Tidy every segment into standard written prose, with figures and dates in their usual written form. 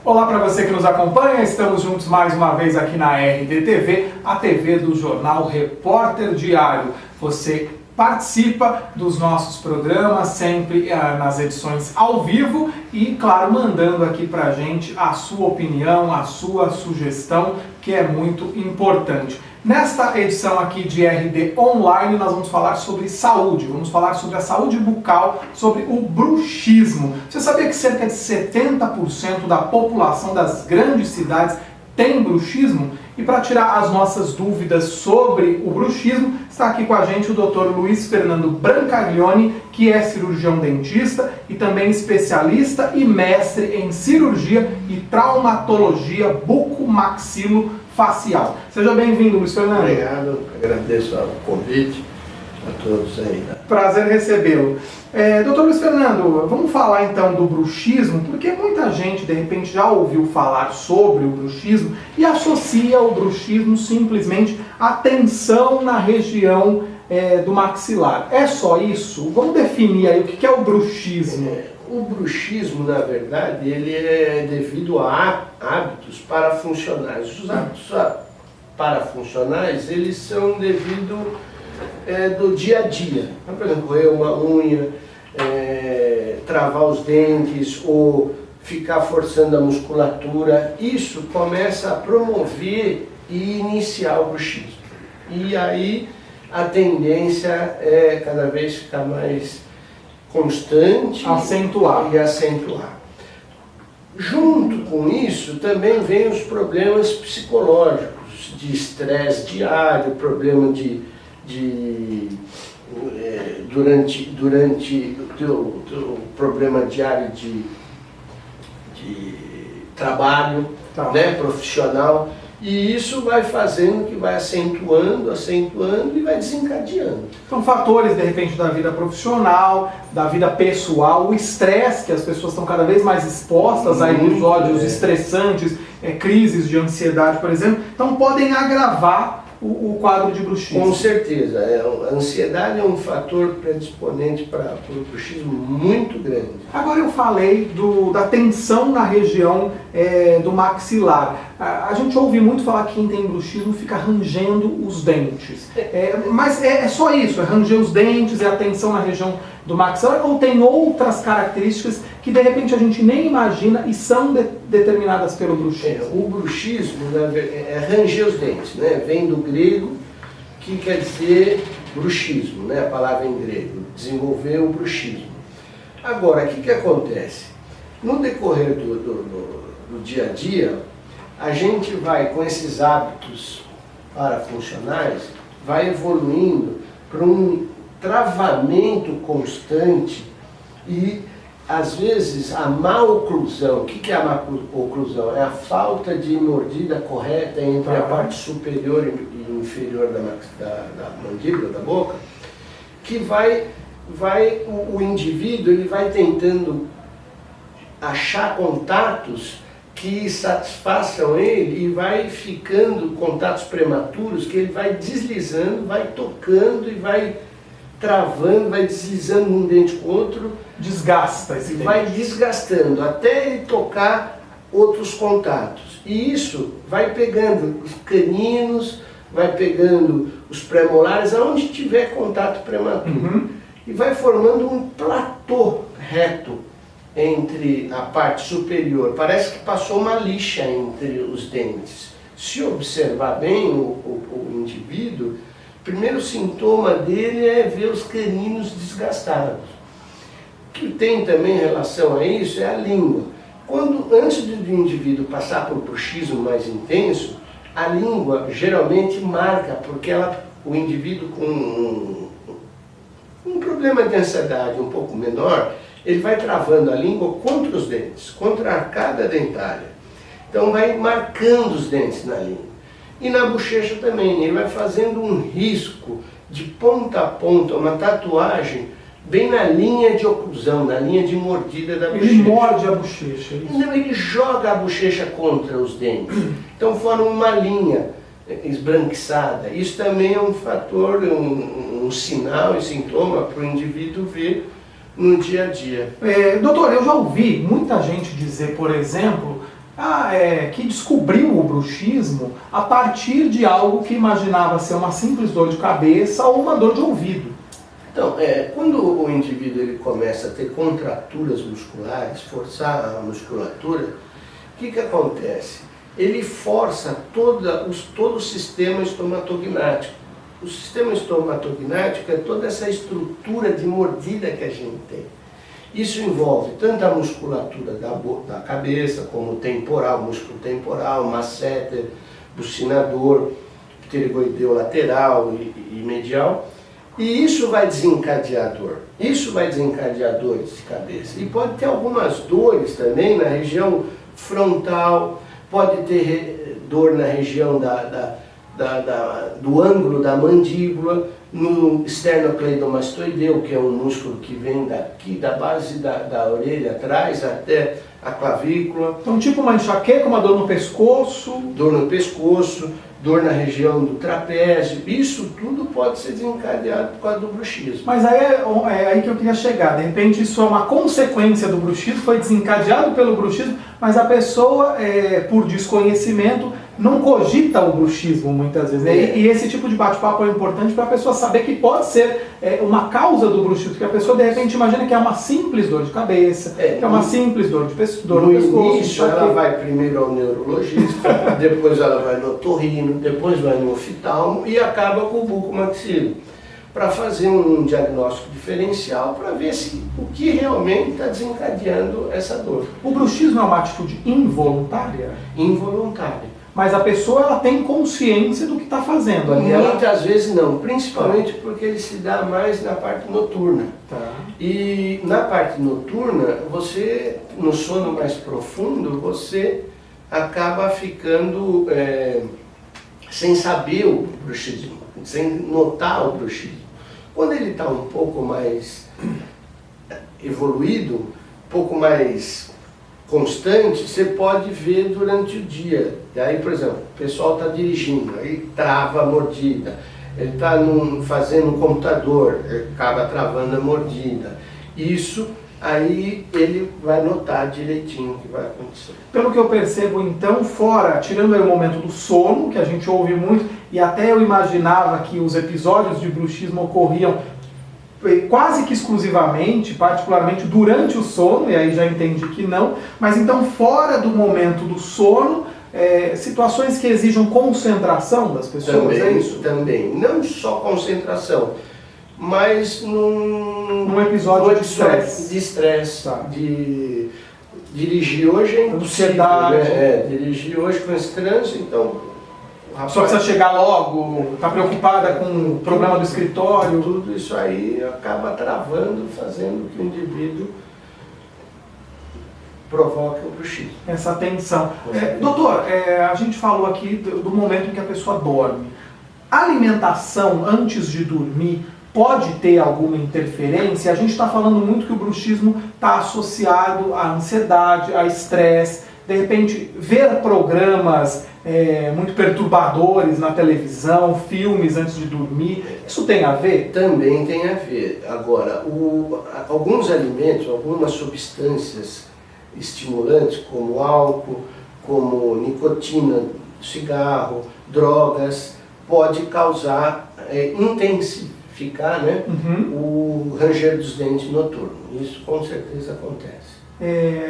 Olá para você que nos acompanha, estamos juntos mais uma vez aqui na RDTV, a TV do jornal Repórter Diário. Você participa dos nossos programas sempre nas edições ao vivo e, claro, mandando aqui pra gente a sua opinião, a sua sugestão, que é muito importante. Nesta edição aqui de RD Online, nós vamos falar sobre saúde, vamos falar sobre a saúde bucal, sobre o bruxismo. Você sabia que cerca de 70% da população das grandes cidades tem bruxismo? E para tirar as nossas dúvidas sobre o bruxismo, está aqui com a gente o Dr. Luiz Fernando Brancaglione, que é cirurgião dentista e também especialista e mestre em cirurgia e traumatologia bucomaxilofacial. Seja bem-vindo, Luiz Fernando. Obrigado, agradeço o convite a todos aí. Prazer recebê-lo. Doutor Luiz Fernando, vamos falar então do bruxismo, porque muita gente de repente já ouviu falar sobre o bruxismo e associa o bruxismo simplesmente à tensão na região do maxilar. É só isso? Vamos definir aí o que é o bruxismo. O bruxismo, na verdade, ele é devido a hábitos parafuncionais. Os hábitos parafuncionais, eles são devido do dia a dia. Por exemplo, roer uma unha, travar os dentes ou ficar forçando a musculatura. Isso começa a promover e iniciar o bruxismo. E aí a tendência é cada vez ficar mais constante e acentuar. Junto com isso também vem os problemas psicológicos, de estresse diário, problema durante o problema diário de trabalho, né, profissional, e isso vai fazendo que vai acentuando e vai desencadeando. São fatores, de repente, da vida profissional, da vida pessoal, o estresse, que as pessoas estão cada vez mais expostas a episódios estressantes, crises de ansiedade, por exemplo, então podem agravar o quadro de bruxismo. Com certeza. A ansiedade é um fator predisponente para o bruxismo muito grande. Agora eu falei da tensão na região do maxilar. A gente ouve muito falar que quem tem bruxismo fica rangendo os dentes. Mas é só isso? É ranger os dentes, é a tensão na região do maxilar? Ou tem outras características que de repente a gente nem imagina e são determinadas pelo bruxismo? O bruxismo é ranger os dentes, né? Vem do grego, que quer dizer bruxismo, né? A palavra em grego, desenvolver o bruxismo. Agora, o que acontece? No decorrer do dia a dia, a gente vai, com esses hábitos parafuncionais, vai evoluindo para um travamento constante e, às vezes, a má oclusão. O que é a má oclusão? É a falta de mordida correta entre a parte superior e inferior da mandíbula, da boca, que o indivíduo ele vai tentando achar contatos que satisfaçam ele e vai ficando contatos prematuros que ele vai deslizando, vai tocando e vai travando, vai deslizando um dente com o outro. Desgasta esse dente. Vai desgastando até ele tocar outros contatos. E isso vai pegando os caninos, vai pegando os premolares, aonde tiver contato prematuro. E vai formando um platô reto entre a parte superior. Parece que passou uma lixa entre os dentes. Se observar bem o indivíduo, o primeiro sintoma dele é ver os caninos desgastados. O que tem também em relação a isso é a língua. Antes do indivíduo passar por bruxismo mais intenso, a língua geralmente marca, porque o indivíduo com um problema de ansiedade um pouco menor, ele vai travando a língua contra os dentes, contra a arcada dentária. Então vai marcando os dentes na língua. E na bochecha também, ele vai fazendo um risco de ponta a ponta, uma tatuagem, bem na linha de oclusão, na linha de mordida da bochecha. Ele morde a bochecha. Não, ele joga a bochecha contra os dentes. Então forma uma linha esbranquiçada. Isso também é um fator, um sinal e sintoma para o indivíduo ver no dia a dia. Doutor, eu já ouvi muita gente dizer, por exemplo, que descobriu o bruxismo a partir de algo que imaginava ser uma simples dor de cabeça ou uma dor de ouvido. Então, quando o indivíduo ele começa a ter contraturas musculares, forçar a musculatura, o que acontece? Ele força todo o sistema estomatognático. O sistema estomatognático é toda essa estrutura de mordida que a gente tem. Isso envolve tanto a musculatura da cabeça, como o temporal, músculo temporal, masseter, bucinador, pterygoideu lateral e medial. E isso vai desencadear dor. Isso vai desencadear dores de cabeça. E pode ter algumas dores também na região frontal, pode ter dor na região do ângulo da mandíbula, no esternocleidomastoideu, que é um músculo que vem daqui, da base da orelha atrás até a clavícula. Então, tipo uma enxaqueca, uma dor no pescoço. Dor no pescoço, dor na região do trapézio, isso tudo pode ser desencadeado por causa do bruxismo. Mas aí é aí que eu queria chegar. De repente isso é uma consequência do bruxismo, foi desencadeado pelo bruxismo, mas a pessoa, por desconhecimento, não cogita o bruxismo muitas vezes, né? E esse tipo de bate-papo é importante para a pessoa saber que pode ser uma causa do bruxismo, porque a pessoa de repente imagina que é uma simples dor de cabeça, que é uma simples dor no pescoço. No início ela vai primeiro ao neurologista, depois ela vai no otorrino, depois vai no oftalmo e acaba com o bucomaxilo, para fazer um diagnóstico diferencial, para ver o que realmente está desencadeando essa dor. O bruxismo é uma atitude involuntária? Involuntária. Mas a pessoa ela tem consciência do que está fazendo ali. Muitas vezes não, principalmente porque ele se dá mais na parte noturna. Tá. E na parte noturna, você, no sono mais profundo, você acaba ficando sem saber o bruxismo, sem notar o bruxismo. Quando ele está um pouco mais evoluído, um pouco mais constante, você pode ver durante o dia. Daí, por exemplo, o pessoal está dirigindo, aí trava a mordida. Ele está fazendo um computador, ele acaba travando a mordida. Isso, aí ele vai notar direitinho o que vai acontecer. Pelo que eu percebo, então, tirando aí o momento do sono, que a gente ouve muito, e até eu imaginava que os episódios de bruxismo ocorriam quase que exclusivamente, particularmente durante o sono, e aí já entendi que não, mas então fora do momento do sono, situações que exijam concentração das pessoas, também, é isso? Também, não só concentração, mas num episódio de estresse. Tá. De dirigir hoje é impossível, ansiedade. Né? Dirigir hoje com esse trânsito, então a pessoa precisa chegar logo, está preocupada com o problema do escritório. Tudo isso aí acaba travando, fazendo que o indivíduo provoque o bruxismo. Essa tensão. Doutor, a gente falou aqui do momento em que a pessoa dorme. A alimentação antes de dormir pode ter alguma interferência? A gente está falando muito que o bruxismo está associado à ansiedade, a estresse. De repente, ver programas muito perturbadores na televisão, filmes antes de dormir, isso tem a ver? Também tem a ver. Agora, alguns alimentos, algumas substâncias estimulantes, como álcool, como nicotina, cigarro, drogas, pode causar, intensificar, né, o ranger dos dentes noturno. Isso com certeza acontece.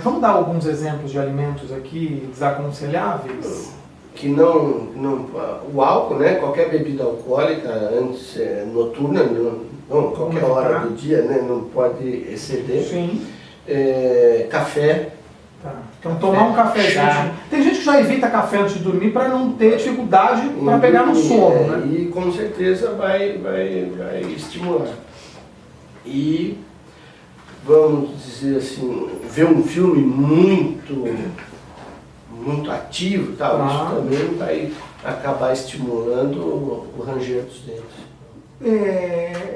Vamos dar alguns exemplos de alimentos aqui desaconselháveis? Que o álcool, né, qualquer bebida alcoólica antes noturna, não qualquer hora do dia, né, não pode exceder. Sim. Café. Tá. Então tomar um cafezinho. Tem gente que já evita café antes de dormir para não ter dificuldade para pegar no sono, né? E com certeza vai estimular. E vamos dizer assim, ver um filme muito ativo, tal, isso também vai acabar estimulando o ranger dos dentes.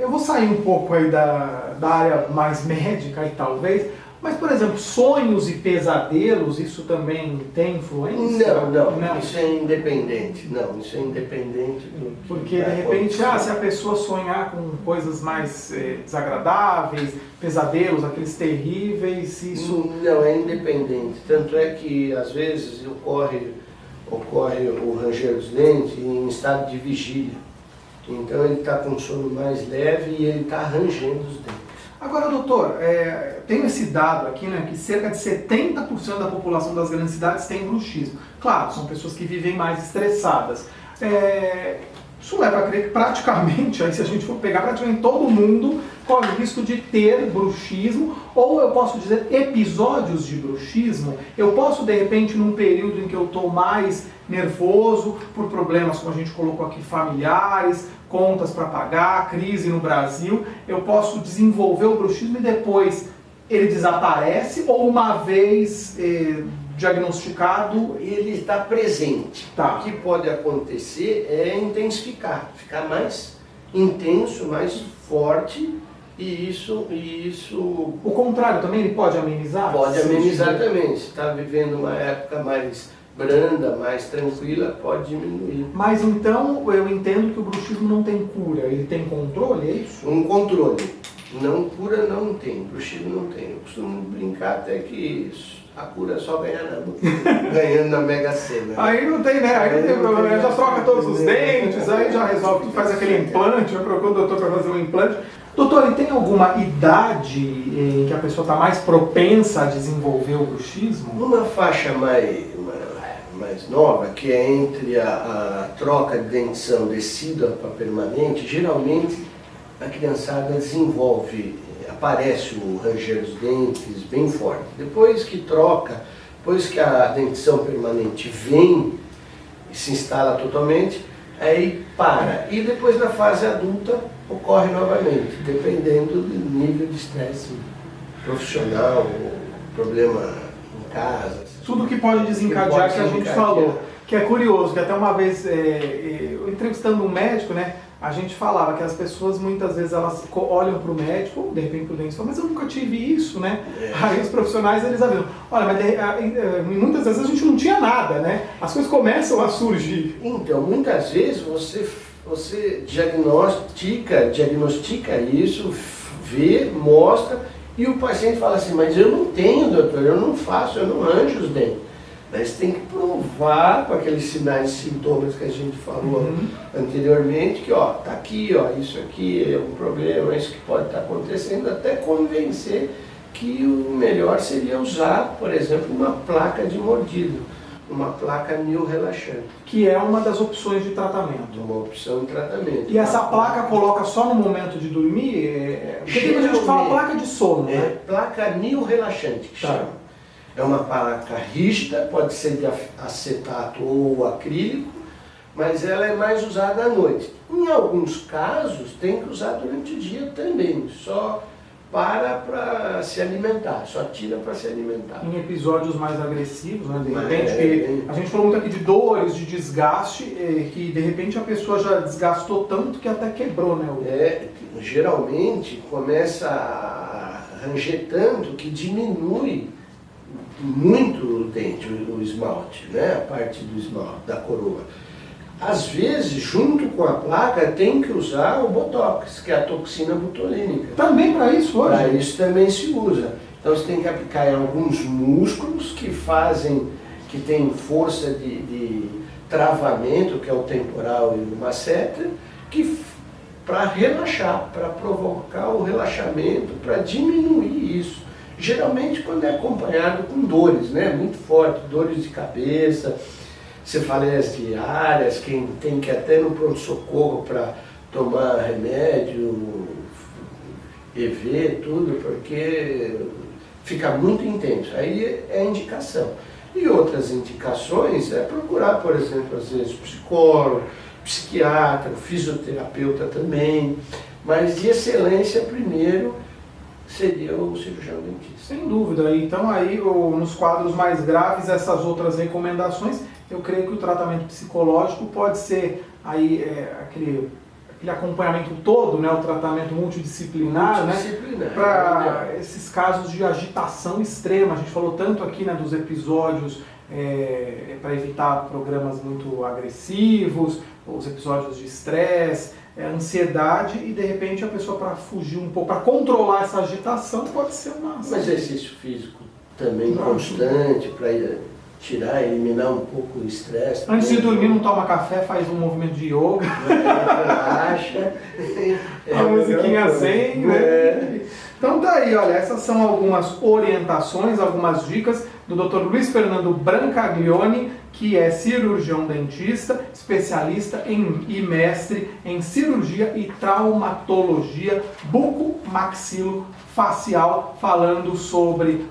Eu vou sair um pouco aí da área mais médica e talvez, Mas, por exemplo, sonhos e pesadelos, isso também tem influência? Não, isso é independente. Não, isso é independente do que porque, de repente, se a pessoa sonhar com coisas mais desagradáveis, pesadelos, aqueles terríveis, isso... Não, é independente. Tanto é que, às vezes, ocorre o ranger dos dentes em estado de vigília. Então, ele está com um sono mais leve e ele está rangendo os dentes. Agora, doutor, tem esse dado aqui, né, que cerca de 70% da população das grandes cidades tem bruxismo. Claro, são pessoas que vivem mais estressadas. Isso leva a crer que praticamente, aí se a gente for pegar, praticamente todo mundo corre o risco de ter bruxismo, ou eu posso dizer episódios de bruxismo. Eu posso, de repente, num período em que eu estou mais nervoso, por problemas, como a gente colocou aqui, familiares, contas para pagar, crise no Brasil, eu posso desenvolver o bruxismo e depois ele desaparece, ou uma vez diagnosticado, ele está presente. Tá. O que pode acontecer é intensificar, ficar mais intenso, mais forte, e isso... O contrário também, ele pode amenizar? Pode amenizar também. Se está vivendo uma época mais branda, mais tranquila, pode diminuir. Mas então eu entendo que o bruxismo não tem cura, ele tem controle, é isso? Um controle. Não, cura não tem, bruxismo não tem. Eu costumo brincar até que a cura é só ganhando na Mega Sena. Aí não tem, né? Aí não tem problema, já troca todos os dentes, aí já resolve, tu faz aquele implante, eu procuro o doutor para fazer um implante. Doutor, e tem alguma idade em que a pessoa está mais propensa a desenvolver o bruxismo? Uma faixa mais nova, que é entre a troca de dentição decídua para permanente, geralmente a criançada aparece o ranger dos dentes bem forte. Depois que troca, depois que a dentição permanente vem e se instala totalmente, aí para. E depois na fase adulta ocorre novamente, dependendo do nível de estresse profissional, problema em casa. Tudo que pode desencadear, que a gente falou. Que é curioso, que até uma vez, eu entrevistando um médico, né, a gente falava que as pessoas muitas vezes elas olham para o médico, ou de repente para o dentista, falam, mas eu nunca tive isso, né? Aí os profissionais eles avisam, olha, mas muitas vezes a gente não tinha nada, né? As coisas começam a surgir. Então, muitas vezes você diagnostica isso, vê, mostra, e o paciente fala assim, mas eu não tenho, doutor, eu não faço, eu não arranjo os dentes. Mas você tem que provar com aqueles sinais e sintomas que a gente falou anteriormente, que ó, tá aqui, ó, isso aqui é um problema, isso que pode estar acontecendo, até convencer que o melhor seria usar, por exemplo, uma placa de mordido, uma placa neo relaxante. Que é uma das opções de tratamento. Uma opção de tratamento. E essa placa coloca só no momento de dormir? Porque tem a gente que fala placa de sono, né? Placa neo relaxante, que chama. É uma placa rígida, pode ser de acetato ou acrílico, mas ela é mais usada à noite. Em alguns casos, tem que usar durante o dia também, só para se alimentar, só tira para se alimentar. Em episódios mais agressivos, né? De repente, a gente falou muito aqui de dores, de desgaste, que de repente a pessoa já desgastou tanto que até quebrou, né? Geralmente começa a ranger tanto que diminui muito o dente, o esmalte, né? A parte do esmalte, da coroa. Às vezes, junto com a placa, tem que usar o Botox, que é a toxina botulínica. Também para isso hoje? Para isso também se usa. Então você tem que aplicar em alguns músculos que tem força de travamento, que é o temporal e o masseter, para relaxar, para provocar o relaxamento, para diminuir isso. Geralmente quando é acompanhado com dores, né, muito forte, dores de cabeça, cefaleias diárias, quem tem que ir até no pronto-socorro para tomar remédio, EV, tudo, porque fica muito intenso. Aí é a indicação. E outras indicações é procurar, por exemplo, às vezes psicólogo, psiquiatra, fisioterapeuta também, mas de excelência primeiro seria o cirurgião dentista. Sem dúvida. Então aí, nos quadros mais graves, essas outras recomendações, eu creio que o tratamento psicológico pode ser aí, aquele acompanhamento todo, né, o tratamento multidisciplinar, né, para esses casos de agitação extrema. A gente falou tanto aqui, né, dos episódios para evitar programas muito agressivos, os episódios de estresse, ansiedade, e de repente a pessoa, para fugir um pouco, para controlar essa agitação, pode ser uma... Um exercício físico também constante, para eliminar um pouco o estresse. Antes de dormir, não toma café, faz um movimento de yoga. Relaxa. A musiquinha zen, né? Então tá aí, olha, essas são algumas orientações, algumas dicas do Dr. Luiz Fernando Brancaglione, que é cirurgião dentista, especialista e mestre em cirurgia e traumatologia bucomaxilofacial, falando sobre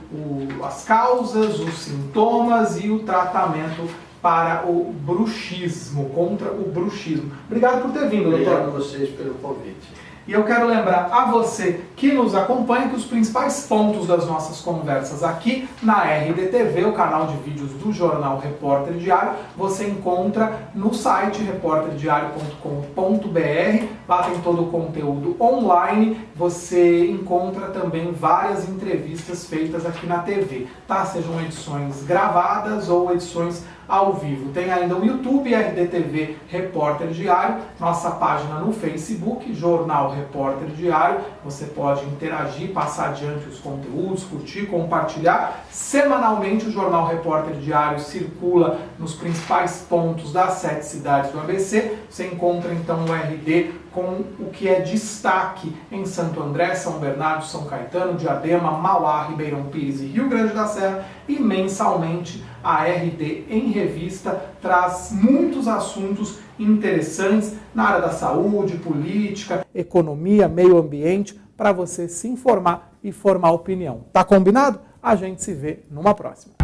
as causas, os sintomas e o tratamento para o bruxismo, contra o bruxismo. Obrigado por ter vindo, doutor. Obrigado a vocês pelo convite. E eu quero lembrar a você que nos acompanha que os principais pontos das nossas conversas aqui na RDTV, o canal de vídeos do jornal Repórter Diário, você encontra no site reporterdiario.com.br. Lá tem todo o conteúdo online. Você encontra também várias entrevistas feitas aqui na TV, tá? Sejam edições gravadas ou edições ao vivo. Tem ainda o YouTube, RDTV Repórter Diário, nossa página no Facebook, Jornal Repórter Diário. Você pode interagir, passar adiante os conteúdos, curtir, compartilhar. Semanalmente o Jornal Repórter Diário circula nos principais pontos das 7 cidades do ABC. Você encontra então o RD com o que é destaque em Santo André, São Bernardo, São Caetano, Diadema, Mauá, Ribeirão Pires e Rio Grande da Serra. E mensalmente a RD em Revista traz muitos assuntos interessantes na área da saúde, política, economia, meio ambiente, para você se informar e formar opinião. Tá combinado? A gente se vê numa próxima.